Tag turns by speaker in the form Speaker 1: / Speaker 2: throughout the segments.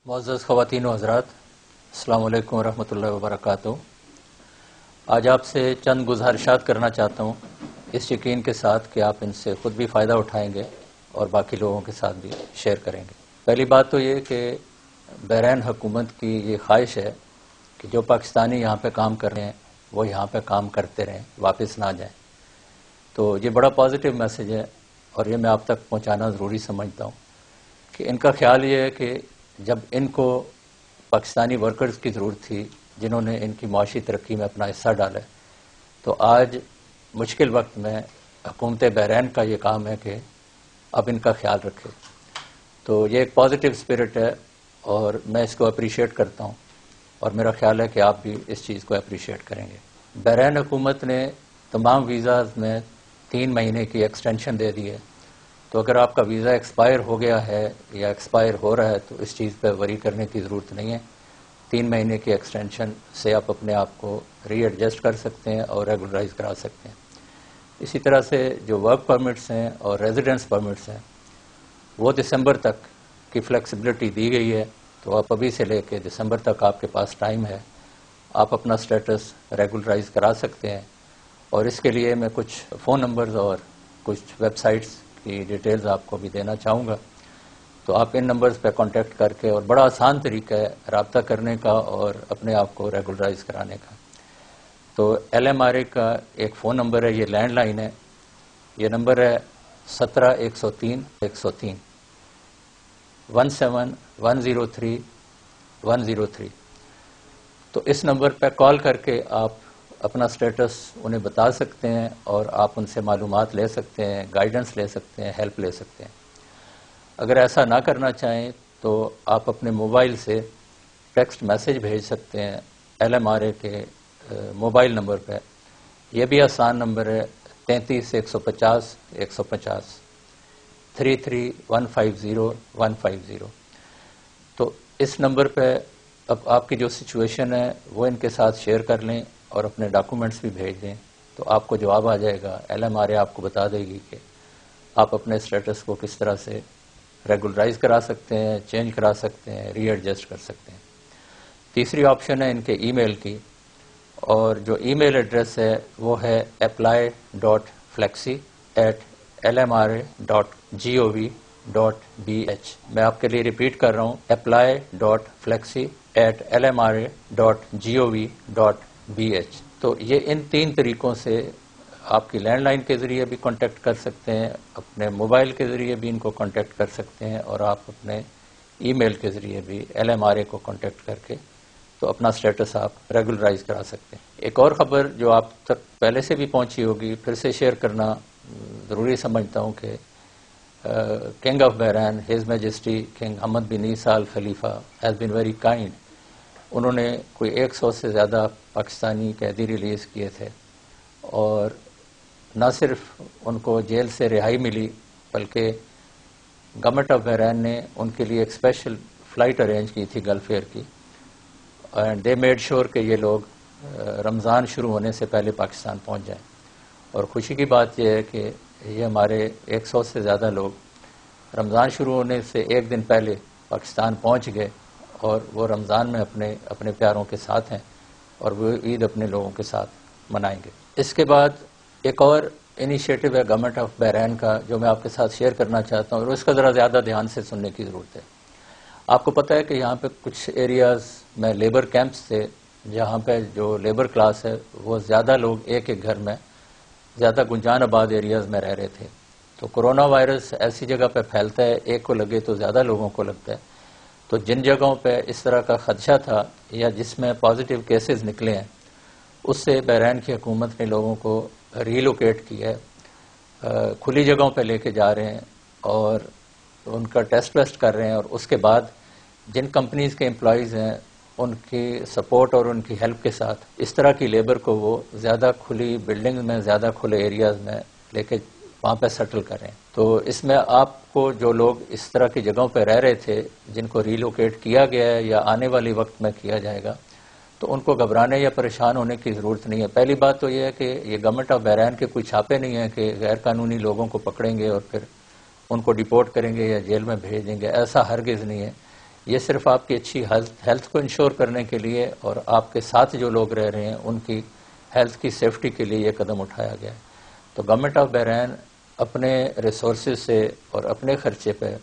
Speaker 1: معزز خواتین و حضرات، السلام علیکم ورحمۃ اللہ وبرکاتہ۔ آج آپ سے چند گزارشات کرنا چاہتا ہوں، اس یقین کے ساتھ کہ آپ ان سے خود بھی فائدہ اٹھائیں گے اور باقی لوگوں کے ساتھ بھی شیئر کریں گے۔ پہلی بات تو یہ کہ بحرین حکومت کی یہ خواہش ہے کہ جو پاکستانی یہاں پہ کام کر رہے ہیں وہ یہاں پہ کام کرتے رہیں، واپس نہ جائیں۔ تو یہ بڑا پازیٹیو میسج ہے اور یہ میں آپ تک پہنچانا ضروری سمجھتا ہوں کہ ان کا خیال یہ ہے کہ جب ان کو پاکستانی ورکرز کی ضرورت تھی جنہوں نے ان کی معاشی ترقی میں اپنا حصہ ڈالا ہے، تو آج مشکل وقت میں حکومت بحرین کا یہ کام ہے کہ اب ان کا خیال رکھے۔ تو یہ ایک پازیٹیو اسپرٹ ہے اور میں اس کو اپریشیٹ کرتا ہوں اور میرا خیال ہے کہ آپ بھی اس چیز کو اپریشیٹ کریں گے۔ بحرین حکومت نے تمام ویزاز میں 3 مہینے کی ایکسٹینشن دے دی ہے، تو اگر آپ کا ویزا ایکسپائر ہو گیا ہے یا ایکسپائر ہو رہا ہے تو اس چیز پہ وری کرنے کی ضرورت نہیں ہے۔ 3 مہینے کی ایکسٹینشن سے آپ اپنے آپ کو ری ایڈجسٹ کر سکتے ہیں اور ریگولرائز کرا سکتے ہیں۔ اسی طرح سے جو ورک پرمٹس ہیں اور ریزیڈنس پرمٹس ہیں وہ دسمبر تک کی فلیکسیبلٹی دی گئی ہے، تو آپ ابھی سے لے کے دسمبر تک آپ کے پاس ٹائم ہے، آپ اپنا سٹیٹس ریگولرائز کرا سکتے ہیں۔ اور اس کے لیے میں کچھ فون نمبرز اور کچھ ویب سائٹس کی ڈیٹیلز آپ کو بھی دینا چاہوں گا، تو آپ ان نمبرز پہ کانٹیکٹ کر کے، اور بڑا آسان طریقہ ہے رابطہ کرنے کا اور اپنے آپ کو ریگولرائز کرانے کا۔ تو LMRA کا ایک فون نمبر ہے، یہ لینڈ لائن ہے، یہ نمبر ہے 17 103 103 103۔ تو اس نمبر پہ کال کر کے آپ اپنا سٹیٹس انہیں بتا سکتے ہیں اور آپ ان سے معلومات لے سکتے ہیں، گائیڈنس لے سکتے ہیں، ہیلپ لے سکتے ہیں۔ اگر ایسا نہ کرنا چاہیں تو آپ اپنے موبائل سے ٹیکسٹ میسج بھیج سکتے ہیں LMRA کے موبائل نمبر پہ۔ یہ بھی آسان نمبر ہے 33 150 150 33 150 150۔ تو اس نمبر پہ اب آپ کی جو سچویشن ہے وہ ان کے ساتھ شیئر کر لیں اور اپنے ڈاکومنٹس بھی بھیج دیں، تو آپ کو جواب آ جائے گا۔ LMRA آپ کو بتا دے گی کہ آپ اپنے سٹیٹس کو کس طرح سے ریگولرائز کرا سکتے ہیں، چینج کرا سکتے ہیں، ری ایڈجسٹ کر سکتے ہیں۔ تیسری آپشن ہے ان کے ای میل کی، اور جو ای میل ایڈریس ہے وہ ہے apply.flexi@lmra.gov.bh۔ میں آپ کے لیے ریپیٹ کر رہا ہوں، apply.flexi@lmra.gov.bh۔ تو یہ ان 3 طریقوں سے آپ کی لینڈ لائن کے ذریعے بھی کانٹیکٹ کر سکتے ہیں، اپنے موبائل کے ذریعے بھی ان کو کانٹیکٹ کر سکتے ہیں، اور آپ اپنے ای میل کے ذریعے بھی LMRA کو کانٹیکٹ کر کے تو اپنا سٹیٹس آپ ریگولرائز کرا سکتے ہیں۔ ایک اور خبر جو آپ تک پہلے سے بھی پہنچی ہوگی، پھر سے شیئر کرنا ضروری سمجھتا ہوں کہ king of Bahrain his majesty king حمد بن عیسیٰ آل خلیفہ ہیز بین ویری کائنڈ۔ انہوں نے کوئی 100 سے زیادہ پاکستانی قیدی ریلیز کیے تھے، اور نہ صرف ان کو جیل سے رہائی ملی بلکہ گورنمنٹ آف بحرین نے ان کے لیے ایک اسپیشل فلائٹ ارینج کی تھی گلف ایئر کی، اینڈ دے میڈ شور کہ یہ لوگ رمضان شروع ہونے سے پہلے پاکستان پہنچ جائیں۔ اور خوشی کی بات یہ ہے کہ یہ ہمارے 100 سے زیادہ لوگ رمضان شروع ہونے سے ایک دن پہلے پاکستان پہنچ گئے، اور وہ رمضان میں اپنے پیاروں کے ساتھ ہیں اور وہ عید اپنے لوگوں کے ساتھ منائیں گے۔ اس کے بعد ایک اور انیشیٹو ہے گورنمنٹ آف بحرین کا جو میں آپ کے ساتھ شیئر کرنا چاہتا ہوں، اور اس کا ذرا زیادہ دھیان سے سننے کی ضرورت ہے۔ آپ کو پتہ ہے کہ یہاں پہ کچھ ایریاز میں لیبر کیمپس تھے جہاں پہ جو لیبر کلاس ہے وہ زیادہ لوگ ایک گھر میں زیادہ گنجان آباد ایریاز میں رہ رہے تھے۔ تو کرونا وائرس ایسی جگہ پہ پھیلتا ہے، ایک کو لگے تو زیادہ لوگوں کو لگتا ہے۔ تو جن جگہوں پہ اس طرح کا خدشہ تھا یا جس میں پازیٹیو کیسز نکلے ہیں، اس سے بحرین کی حکومت نے لوگوں کو ریلوکیٹ کیا ہے، کھلی جگہوں پہ لے کے جا رہے ہیں اور ان کا ٹیسٹ ویسٹ کر رہے ہیں، اور اس کے بعد جن کمپنیز کے امپلائیز ہیں ان کی سپورٹ اور ان کی ہیلپ کے ساتھ اس طرح کی لیبر کو وہ زیادہ کھلی بلڈنگ میں، زیادہ کھلے ایریاز میں لے کے وہاں پہ سیٹل کریں۔ تو اس میں آپ کو جو لوگ اس طرح کی جگہوں پہ رہ رہے تھے جن کو ریلوکیٹ کیا گیا ہے یا آنے والی وقت میں کیا جائے گا، تو ان کو گھبرانے یا پریشان ہونے کی ضرورت نہیں ہے۔ پہلی بات تو یہ ہے کہ یہ گورنمنٹ آف بحرین کے کوئی چھاپے نہیں ہیں کہ غیر قانونی لوگوں کو پکڑیں گے اور پھر ان کو ڈیپورٹ کریں گے یا جیل میں بھیج دیں گے، ایسا ہرگز نہیں ہے۔ یہ صرف آپ کی اچھی ہیلتھ کو انشور کرنے کے لیے اور آپ کے ساتھ جو لوگ رہ رہے ہیں ان کی ہیلتھ کی سیفٹی کے لیے یہ قدم اٹھایا گیا ہے. تو گورنمنٹ آف بحرین اپنے ریسورسز سے اور اپنے خرچے پہ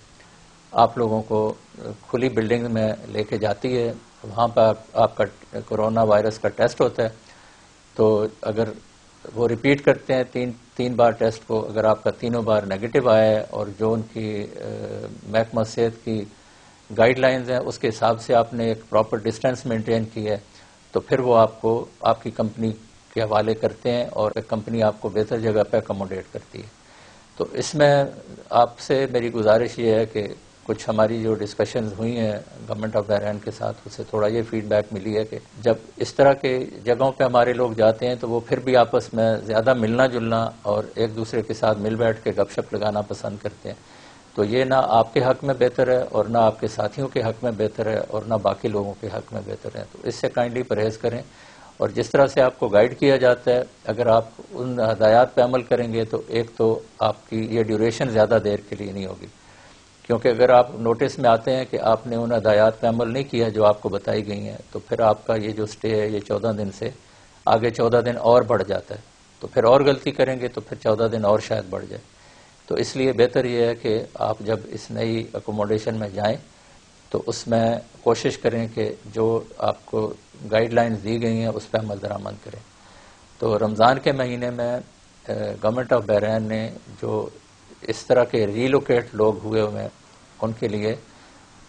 Speaker 1: آپ لوگوں کو کھلی بلڈنگ میں لے کے جاتی ہے. وہاں پہ آپ کا کرونا وائرس کا ٹیسٹ ہوتا ہے. تو اگر وہ ریپیٹ کرتے ہیں تین بار ٹیسٹ کو، اگر آپ کا تینوں بار نیگیٹو آیا ہے اور جو ان کی محکمہ صحت کی گائیڈ لائنز ہیں اس کے حساب سے آپ نے ایک پراپر ڈسٹینس مینٹین کی ہے، تو پھر وہ آپ کو آپ کی کمپنی کے حوالے کرتے ہیں اور کمپنی آپ کو بہتر جگہ پہ اکوموڈیٹ کرتی ہے. تو اس میں آپ سے میری گزارش یہ ہے کہ کچھ ہماری جو ڈسکشنز ہوئی ہیں گورنمنٹ آف بحرین کے ساتھ، اس سے تھوڑا یہ فیڈ بیک ملی ہے کہ جب اس طرح کے جگہوں پہ ہمارے لوگ جاتے ہیں تو وہ پھر بھی آپس میں زیادہ ملنا جلنا اور ایک دوسرے کے ساتھ مل بیٹھ کے گپ شپ لگانا پسند کرتے ہیں. تو یہ نہ آپ کے حق میں بہتر ہے اور نہ آپ کے ساتھیوں کے حق میں بہتر ہے اور نہ باقی لوگوں کے حق میں بہتر ہے. تو اس سے کائنڈلی پرہیز کریں، اور جس طرح سے آپ کو گائیڈ کیا جاتا ہے اگر آپ ان ہدایات پہ عمل کریں گے تو ایک تو آپ کی یہ ڈیوریشن زیادہ دیر کے لیے نہیں ہوگی، کیونکہ اگر آپ نوٹس میں آتے ہیں کہ آپ نے ان ہدایات پہ عمل نہیں کیا جو آپ کو بتائی گئی ہیں تو پھر آپ کا یہ جو سٹے ہے یہ 14 دن سے آگے 14 دن اور بڑھ جاتا ہے. تو پھر اور غلطی کریں گے تو پھر 14 دن اور شاید بڑھ جائے. تو اس لیے بہتر یہ ہے کہ آپ جب اس نئی اکوموڈیشن میں جائیں تو اس میں کوشش کریں کہ جو آپ کو گائیڈ لائنز دی گئی ہیں اس پہ عمل درآمد کریں. تو رمضان کے مہینے میں گورنمنٹ آف بحرین نے جو اس طرح کے ریلوکیٹ لوگ ہوئے ہیں ان کے لیے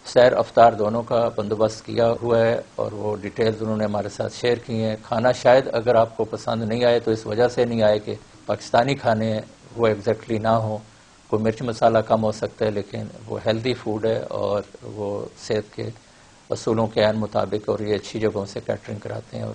Speaker 1: سیر افطار دونوں کا بندوبست کیا ہوا ہے، اور وہ ڈیٹیلز انہوں نے ہمارے ساتھ شیئر کی ہیں. کھانا شاید اگر آپ کو پسند نہیں آئے تو اس وجہ سے نہیں آئے کہ پاکستانی کھانے وہ ایگزیکٹلی نہ ہوں، کوئی مرچ مسالہ کم ہو سکتا ہے، لیکن وہ ہیلدی فوڈ ہے اور وہ صحت کے اصولوں کے عین مطابق، اور یہ اچھی جگہوں سے کیٹرنگ کراتے ہیں. اور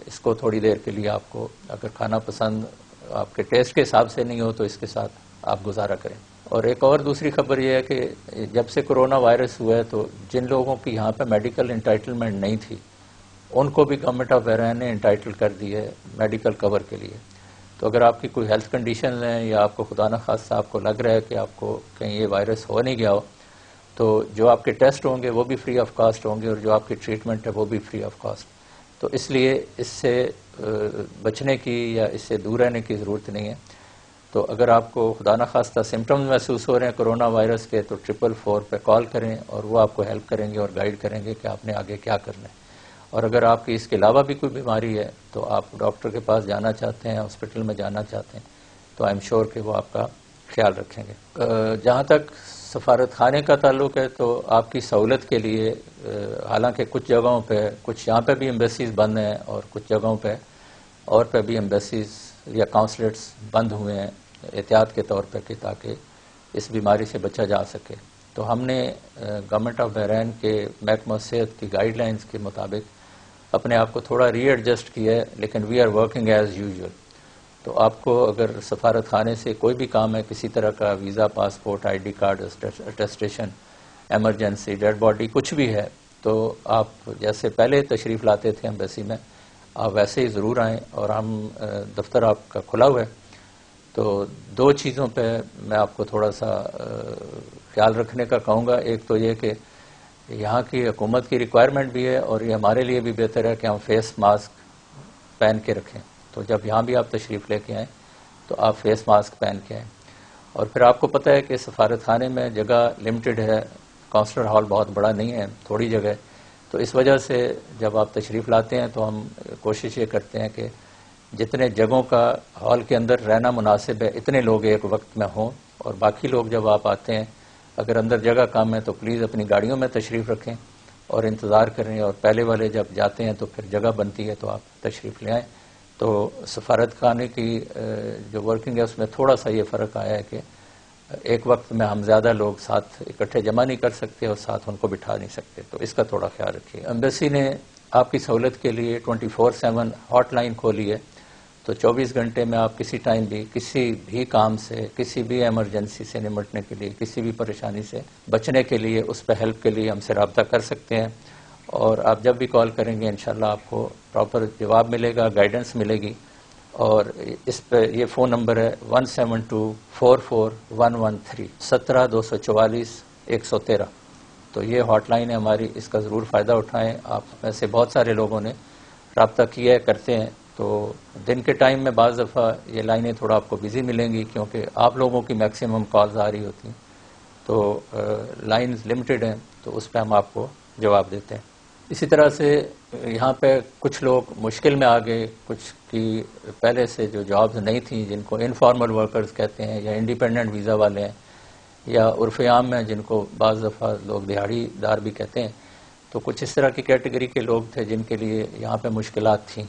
Speaker 1: اس کو تھوڑی دیر کے لیے آپ کو اگر کھانا پسند آپ کے ٹیسٹ کے حساب سے نہیں ہو تو اس کے ساتھ آپ گزارا کریں. اور ایک اور دوسری خبر یہ ہے کہ جب سے کرونا وائرس ہوا ہے تو جن لوگوں کی یہاں پہ میڈیکل انٹائٹلمنٹ نہیں تھی ان کو بھی گورنمنٹ آف بحرین نے انٹائٹل کر دی ہے میڈیکل کور کے لیے. تو اگر آپ کی کوئی ہیلتھ کنڈیشنز ہیں یا آپ کو خدا نخواستہ آپ کو لگ رہا ہے کہ آپ کو کہیں یہ وائرس ہو نہیں گیا ہو تو جو آپ کے ٹیسٹ ہوں گے وہ بھی فری آف کاسٹ ہوں گے اور جو آپ کی ٹریٹمنٹ ہے وہ بھی فری آف کاسٹ. تو اس لیے اس سے بچنے کی یا اس سے دور رہنے کی ضرورت نہیں ہے. تو اگر آپ کو خدا نخواستہ سمٹمز محسوس ہو رہے ہیں کرونا وائرس کے تو 444 پہ کال کریں اور وہ آپ کو ہیلپ کریں گے اور گائیڈ کریں گے کہ آپ نے آگے کیا کرنا ہے. اور اگر آپ کی اس کے علاوہ بھی کوئی بیماری ہے تو آپ ڈاکٹر کے پاس جانا چاہتے ہیں، ہاسپٹل میں جانا چاہتے ہیں تو آئی ایم شیور کہ وہ آپ کا خیال رکھیں گے. جہاں تک سفارت خانے کا تعلق ہے تو آپ کی سہولت کے لیے حالانکہ کچھ جگہوں پہ کچھ یہاں پہ بھی ایمبیسیز بند ہیں اور کچھ جگہوں پہ اور پہ بھی ایمبیسیز یا کونسلیٹس بند ہوئے ہیں احتیاط کے طور پہ کہ تاکہ اس بیماری سے بچا جا سکے. تو ہم نے گورنمنٹ آف بحرین کے محکمہ صحت کی گائیڈ لائنز کے مطابق اپنے آپ کو تھوڑا ری ایڈجسٹ کیا ہے، لیکن we are working as usual. تو آپ کو اگر سفارت خانے سے کوئی بھی کام ہے، کسی طرح کا visa, passport, I D card, attestation, emergency, dead body کچھ بھی ہے تو آپ جیسے پہلے تشریف لاتے تھے ایمبیسی میں آپ ویسے ہی ضرور آئیں. اور ہم دفتر آپ کا کھلا ہوا ہے. تو دو چیزوں پہ میں آپ کو تھوڑا سا خیال رکھنے کا کہوں گا. ایک تو یہ کہ یہاں کی حکومت کی ریکوائرمنٹ بھی ہے اور یہ ہمارے لیے بھی بہتر ہے کہ ہم فیس ماسک پہن کے رکھیں. تو جب یہاں بھی آپ تشریف لے کے آئیں تو آپ فیس ماسک پہن کے آئیں. اور پھر آپ کو پتہ ہے کہ سفارت خانے میں جگہ لمیٹڈ ہے، کونسلر ہال بہت بڑا نہیں ہے، تھوڑی جگہ ہے. تو اس وجہ سے جب آپ تشریف لاتے ہیں تو ہم کوشش یہ کرتے ہیں کہ جتنے جگہوں کا ہال کے اندر رہنا مناسب ہے اتنے لوگ ایک وقت میں ہوں. اور باقی لوگ جب آپ آتے ہیں اگر اندر جگہ کم ہے تو پلیز اپنی گاڑیوں میں تشریف رکھیں اور انتظار کریں، اور پہلے والے جب جاتے ہیں تو پھر جگہ بنتی ہے تو آپ تشریف لے آئیں. تو سفارت خانے کی جو ورکنگ ہے اس میں تھوڑا سا یہ فرق آیا ہے کہ ایک وقت میں ہم زیادہ لوگ ساتھ اکٹھے جمع نہیں کر سکتے اور ساتھ ان کو بٹھا نہیں سکتے. تو اس کا تھوڑا خیال رکھیے. ایمبیسی نے آپ کی سہولت کے لیے 24/7 ہاٹ لائن کھولی ہے. تو 24 گھنٹے میں آپ کسی ٹائم بھی کسی بھی کام سے، کسی بھی ایمرجنسی سے نمٹنے کے لیے، کسی بھی پریشانی سے بچنے کے لیے، اس پہ ہیلپ کے لیے ہم سے رابطہ کر سکتے ہیں. اور آپ جب بھی کال کریں گے انشاءاللہ آپ کو پراپر جواب ملے گا، گائیڈنس ملے گی. اور اس پہ یہ فون نمبر ہے 172441113 17 244 113. تو یہ ہاٹ لائن ہے ہماری، اس کا ضرور فائدہ اٹھائیں. آپ میں سے بہت سارے لوگوں نے رابطہ کیا ہے، کرتے ہیں. تو دن کے ٹائم میں بعض دفعہ یہ لائنیں تھوڑا آپ کو بزی ملیں گی کیونکہ آپ لوگوں کی میکسیمم کالز آ رہی ہوتی ہیں. تو لائنز لمیٹڈ ہیں، تو اس پہ ہم آپ کو جواب دیتے ہیں. اسی طرح سے یہاں پہ کچھ لوگ مشکل میں آ گئے، کچھ کی پہلے سے جو جابز نہیں تھیں، جن کو انفارمل ورکرز کہتے ہیں یا انڈیپینڈنٹ ویزا والے ہیں یا عرف عام میں جن کو بعض دفعہ لوگ دہاڑی دار بھی کہتے ہیں. تو کچھ اس طرح کی کیٹیگری کے لوگ تھے جن کے لیے یہاں پہ مشکلات تھیں.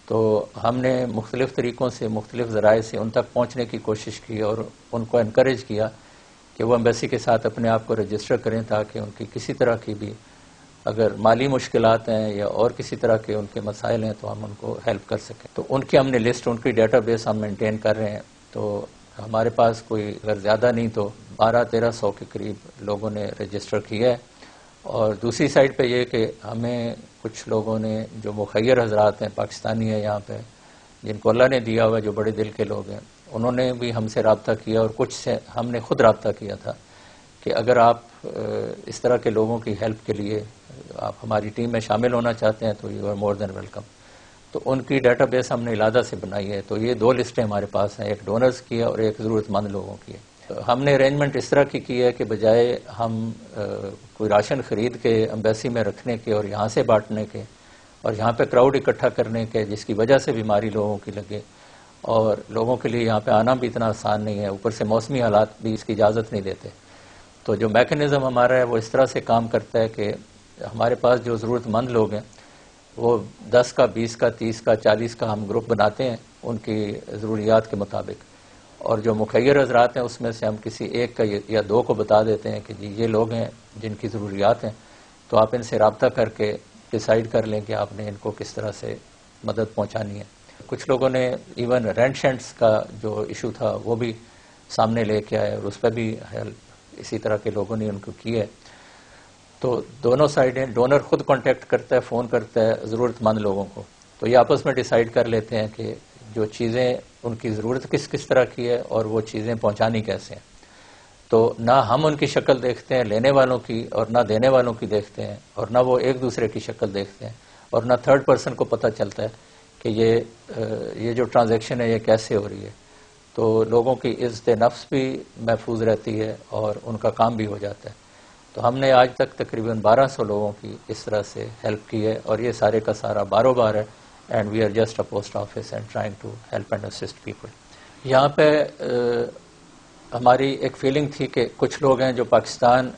Speaker 1: تو ہم نے مختلف طریقوں سے، مختلف ذرائع سے ان تک پہنچنے کی کوشش کی اور ان کو انکریج کیا کہ وہ ایمبیسی کے ساتھ اپنے آپ کو رجسٹر کریں تاکہ ان کی کسی طرح کی بھی اگر مالی مشکلات ہیں یا اور کسی طرح کے ان کے مسائل ہیں تو ہم ان کو ہیلپ کر سکیں. تو ان کی ہم نے لسٹ، ان کی ڈیٹا بیس ہم مینٹین کر رہے ہیں. تو ہمارے پاس کوئی اگر زیادہ نہیں تو 1200-1300 کے قریب لوگوں نے رجسٹر کیا ہے. اور دوسری سائڈ پہ یہ کہ ہمیں کچھ لوگوں نے جو مخیر حضرات ہیں، پاکستانی ہیں یہاں پہ، جن کو اللہ نے دیا ہوا، جو بڑے دل کے لوگ ہیں، انہوں نے بھی ہم سے رابطہ کیا اور کچھ سے ہم نے خود رابطہ کیا تھا کہ اگر آپ اس طرح کے لوگوں کی ہیلپ کے لیے آپ ہماری ٹیم میں شامل ہونا چاہتے ہیں تو you are more than welcome. تو ان کی ڈیٹا بیس ہم نے علادہ سے بنائی ہے. تو یہ 2 لسٹیں ہمارے پاس ہیں، ایک ڈونرز کی ہے اور ایک ضرورت مند لوگوں کی ہے. ہم نے ارینجمنٹ اس طرح کی ہے کہ بجائے ہم کوئی راشن خرید کے ایمبیسی میں رکھنے کے اور یہاں سے بانٹنے کے اور یہاں پہ کراؤڈ اکٹھا کرنے کے جس کی وجہ سے بیماری لوگوں کی لگے اور لوگوں کے لیے یہاں پہ آنا بھی اتنا آسان نہیں ہے، اوپر سے موسمی حالات بھی اس کی اجازت نہیں دیتے. تو جو میکنزم ہمارا ہے وہ اس طرح سے کام کرتا ہے کہ ہمارے پاس جو ضرورت مند لوگ ہیں وہ 10 کا، 20 کا، 30 کا، 40 کا ہم گروپ بناتے ہیں ان کی ضروریات کے مطابق. اور جو مخیر حضرات ہیں اس میں سے ہم کسی ایک کا یا 2 کو بتا دیتے ہیں کہ جی یہ لوگ ہیں جن کی ضروریات ہیں، تو آپ ان سے رابطہ کر کے ڈیسائیڈ کر لیں کہ آپ نے ان کو کس طرح سے مدد پہنچانی ہے. کچھ لوگوں نے ایون رینٹ شینٹس کا جو ایشو تھا وہ بھی سامنے لے کے آئے اور اس پہ بھی ہیلپ اسی طرح کے لوگوں نے ان کو کی ہے. تو دونوں سائڈیں، ڈونر خود کانٹیکٹ کرتا ہے، فون کرتا ہے ضرورت مند لوگوں کو، تو یہ آپس میں ڈیسائیڈ کر لیتے ہیں کہ جو چیزیں ان کی ضرورت کس طرح کی ہے اور وہ چیزیں پہنچانی کیسے ہیں. تو نہ ہم ان کی شکل دیکھتے ہیں لینے والوں کی اور نہ دینے والوں کی دیکھتے ہیں اور نہ وہ ایک دوسرے کی شکل دیکھتے ہیں اور نہ تھرڈ پرسن کو پتہ چلتا ہے کہ یہ جو ٹرانزیکشن ہے یہ کیسے ہو رہی ہے. تو لوگوں کی عزت نفس بھی محفوظ رہتی ہے اور ان کا کام بھی ہو جاتا ہے. تو ہم نے آج تک تقریباً 1200 لوگوں کی اس طرح سے ہیلپ کی ہے اور یہ سارے کا سارا باروبار بار ہے. And we are just a post office and trying to help and assist people. یہاں پہ ہماری ایک فیلنگ تھی کہ کچھ لوگ ہیں جو پاکستان،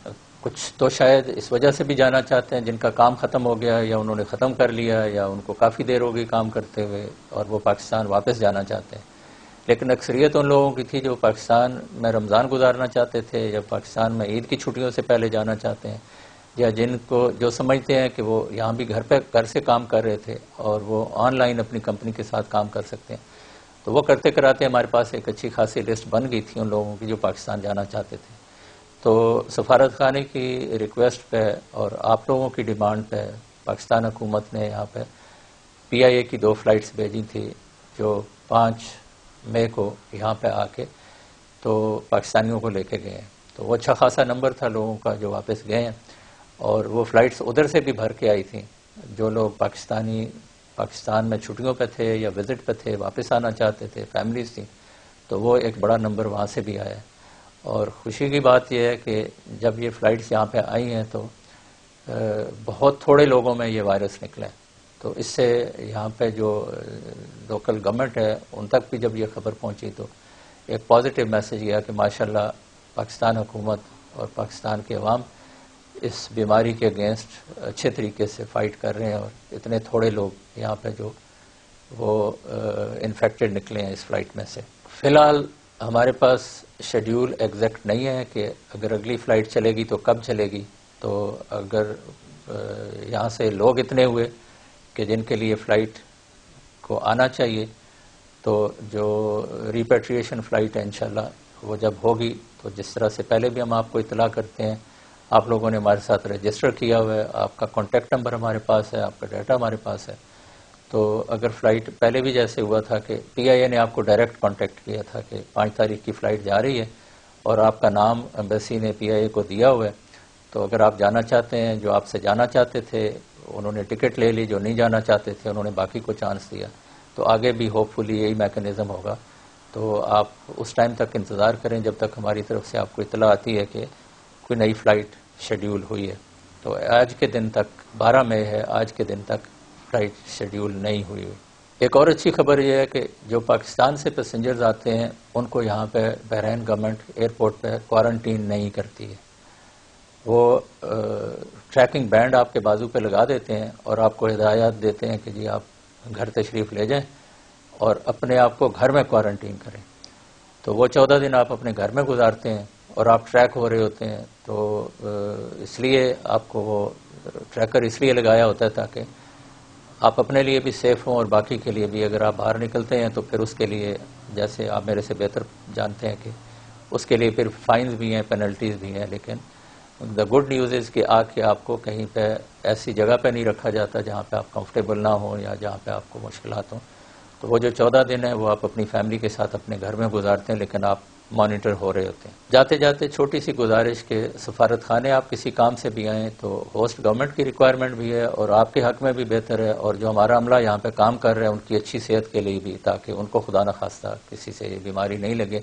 Speaker 1: کچھ تو شاید اس وجہ سے بھی جانا چاہتے ہیں جن کا کام ختم ہو گیا یا انہوں نے ختم کر لیا یا ان کو کافی دیر ہو گئی کام کرتے ہوئے اور وہ پاکستان واپس جانا چاہتے ہیں. لیکن اکثریت ان لوگوں کی تھی جو پاکستان میں رمضان گزارنا چاہتے تھے یا پاکستان میں عید کی چھٹیوں سے پہلے جانا چاہتے ہیں یا جن کو جو سمجھتے ہیں کہ وہ یہاں بھی گھر سے کام کر رہے تھے اور وہ آن لائن اپنی کمپنی کے ساتھ کام کر سکتے ہیں. تو وہ کرتے کراتے ہمارے پاس ایک اچھی خاصی لسٹ بن گئی تھی ان لوگوں کی جو پاکستان جانا چاہتے تھے. تو سفارت خانے کی ریکویسٹ پہ اور آپ لوگوں کی ڈیمانڈ پہ پاکستان حکومت نے یہاں پہ PIA کی 2 فلائٹس بھیجی تھی جو 5 مئی کو یہاں پہ آ کے تو پاکستانیوں کو لے کے گئے ہیں. تو وہ اچھا خاصا نمبر تھا لوگوں کا جو واپس گئے ہیں اور وہ فلائٹس ادھر سے بھی بھر کے آئی تھیں. جو لوگ پاکستان میں چھٹیوں پہ تھے یا وزٹ پہ تھے، واپس آنا چاہتے تھے، فیملیز تھیں، تو وہ ایک بڑا نمبر وہاں سے بھی آیا. اور خوشی کی بات یہ ہے کہ جب یہ فلائٹس یہاں پہ آئی ہیں تو بہت تھوڑے لوگوں میں یہ وائرس نکلا ہے. تو اس سے یہاں پہ جو لوکل گورنمنٹ ہے ان تک بھی جب یہ خبر پہنچی تو ایک پازیٹیو میسج گیا کہ ماشاءاللہ پاکستان حکومت اور پاکستان کے عوام اس بیماری کے اگینسٹ اچھے طریقے سے فائٹ کر رہے ہیں اور اتنے تھوڑے لوگ یہاں پہ جو وہ انفیکٹڈ نکلے ہیں اس فلائٹ میں سے. فی الحال ہمارے پاس شیڈیول ایگزیکٹ نہیں ہے کہ اگر اگلی فلائٹ چلے گی تو کب چلے گی. تو اگر یہاں سے لوگ اتنے ہوئے کہ جن کے لیے فلائٹ کو آنا چاہیے تو جو ریپیٹریشن فلائٹ ہے انشاءاللہ وہ جب ہوگی تو جس طرح سے پہلے بھی ہم آپ کو اطلاع کرتے ہیں، آپ لوگوں نے ہمارے ساتھ رجسٹر کیا ہوا ہے، آپ کا کانٹیکٹ نمبر ہمارے پاس ہے، آپ کا ڈیٹا ہمارے پاس ہے. تو اگر فلائٹ پہلے بھی جیسے ہوا تھا کہ PIA نے آپ کو ڈائریکٹ کانٹیکٹ کیا تھا کہ 5 تاریخ کی فلائٹ جا رہی ہے اور آپ کا نام ایمبیسی نے PIA کو دیا ہوا ہے، تو اگر آپ جانا چاہتے ہیں، جو آپ سے جانا چاہتے تھے انہوں نے ٹکٹ لے لی، جو نہیں جانا چاہتے تھے انہوں نے باقی کو چانس دیا، تو آگے بھی ہوپ فلی یہی میکنزم ہوگا. تو آپ اس ٹائم تک انتظار کریں جب تک ہماری طرف سے آپ کو اطلاع آتی ہے کہ کوئی نئی فلائٹ شیڈیول ہوئی ہے. تو آج کے دن تک 12 مئی ہے، آج کے دن تک فلائٹ شیڈیول نہیں ہوئی. ایک اور اچھی خبر یہ ہے کہ جو پاکستان سے پیسنجرز آتے ہیں ان کو یہاں پہ بحرین گورنمنٹ ایئرپورٹ پہ کوارنٹین نہیں کرتی ہے. وہ ٹریکنگ بینڈ آپ کے بازو پہ لگا دیتے ہیں اور آپ کو ہدایات دیتے ہیں کہ جی آپ گھر تشریف لے جائیں اور اپنے آپ کو گھر میں کوارنٹین کریں. تو وہ 14 دن آپ اپنے گھر میں گزارتے ہیں اور آپ ٹریک ہو رہے ہوتے ہیں. تو اس لیے آپ کو وہ ٹریکر اس لیے لگایا ہوتا ہے تاکہ آپ اپنے لیے بھی سیف ہوں اور باقی کے لیے بھی. اگر آپ باہر نکلتے ہیں تو پھر اس کے لیے جیسے آپ میرے سے بہتر جانتے ہیں کہ اس کے لیے پھر فائنز بھی ہیں، پینلٹیز بھی ہیں. لیکن دا گڈ نیوز از کہ آ کے آپ کو کہیں پہ ایسی جگہ پہ نہیں رکھا جاتا جہاں پہ آپ کمفرٹیبل نہ ہوں یا جہاں پہ آپ کو مشکلات ہوں. تو وہ جو 14 دن ہیں وہ آپ اپنی فیملی کے ساتھ اپنے گھر میں گزارتے ہیں، لیکن آپ مانیٹر ہو رہے ہوتے ہیں. جاتے جاتے چھوٹی سی گزارش کہ سفارت خانے آپ کسی کام سے بھی آئیں تو ہوسٹ گورنمنٹ کی ریکوائرمنٹ بھی ہے اور آپ کے حق میں بھی بہتر ہے، اور جو ہمارا عملہ یہاں پہ کام کر رہے ہیں ان کی اچھی صحت کے لیے بھی، تاکہ ان کو خدا نخواستہ کسی سے یہ بیماری نہیں لگے.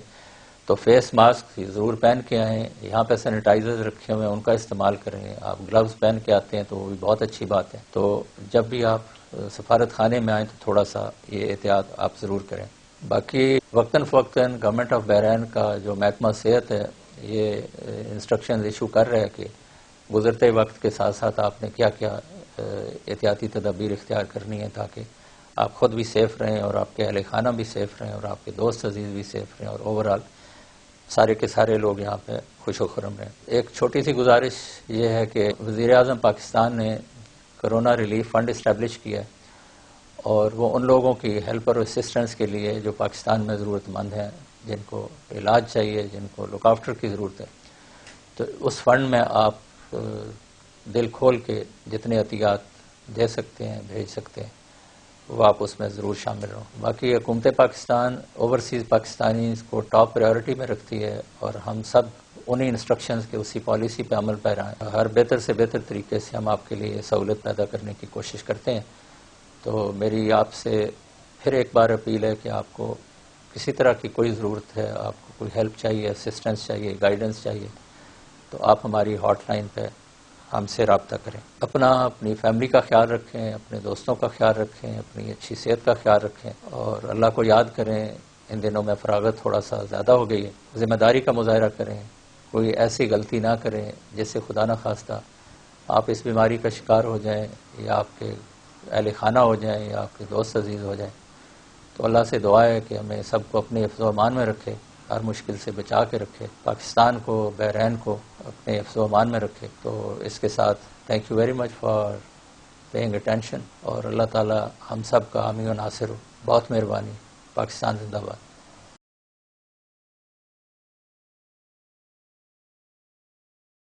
Speaker 1: تو فیس ماسک ضرور پہن کے آئیں. یہاں پہ سینیٹائزر رکھے ہوئے ہیں ان کا استعمال کریں. آپ گلوز پہن کے آتے ہیں تو وہ بھی بہت اچھی بات ہے. تو جب بھی آپ سفارت خانے میں آئیں تو تھوڑا سا یہ احتیاط آپ ضرور کریں. باقی وقتاً فوقتاً گورنمنٹ آف بحرین کا جو محکمہ صحت ہے یہ انسٹرکشنز ایشو کر رہا ہے کہ گزرتے وقت کے ساتھ ساتھ آپ نے کیا کیا احتیاطی تدابیر اختیار کرنی ہے تاکہ آپ خود بھی سیف رہیں اور آپ کے اہل خانہ بھی سیف رہیں اور آپ کے دوست عزیز بھی سیف رہیں اور اوورآل سارے کے سارے لوگ یہاں پہ خوش و خرم رہیں. ایک چھوٹی سی گزارش یہ ہے کہ وزیر اعظم پاکستان نے کرونا ریلیف فنڈ اسٹیبلش کیا ہے اور وہ ان لوگوں کی ہیلپ اور اسسٹنس کے لیے جو پاکستان میں ضرورت مند ہیں، جن کو علاج چاہیے، جن کو لک آفٹر کی ضرورت ہے. تو اس فنڈ میں آپ دل کھول کے جتنے عطیات دے سکتے ہیں بھیج سکتے ہیں وہ آپ اس میں ضرور شامل ہوں. باقی حکومت پاکستان اوورسیز پاکستانیز کو ٹاپ پرائیورٹی میں رکھتی ہے اور ہم سب انہی انسٹرکشنز کے اسی پالیسی پہ عمل پیرا ہیں. ہر بہتر سے بہتر طریقے سے ہم آپ کے لیے سہولت پیدا کرنے کی کوشش کرتے ہیں. تو میری آپ سے پھر ایک بار اپیل ہے کہ آپ کو کسی طرح کی کوئی ضرورت ہے، آپ کو کوئی ہیلپ چاہیے، اسسٹنس چاہیے، گائیڈنس چاہیے، تو آپ ہماری ہاٹ لائن پہ ہم سے رابطہ کریں. اپنی فیملی کا خیال رکھیں، اپنے دوستوں کا خیال رکھیں، اپنی اچھی صحت کا خیال رکھیں اور اللہ کو یاد کریں. ان دنوں میں فراغت تھوڑا سا زیادہ ہو گئی ہے، ذمہ داری کا مظاہرہ کریں، کوئی ایسی غلطی نہ کریں جس سے خدا نخواستہ آپ اس بیماری کا شکار ہو جائیں یا آپ کے اہل خانہ ہو جائیں یا آپ کے دوست عزیز ہو جائیں. تو اللہ سے دعا ہے کہ ہمیں سب کو اپنے حفظ و امان میں رکھے، ہر مشکل سے بچا کے رکھے، پاکستان کو، بحرین کو اپنے حفظ و امان میں رکھے. تو اس کے ساتھ thank you very much for paying attention اور اللہ تعالی ہم سب کا حامی و ناصر ہو. بہت مہربانی. پاکستان زندہ باد.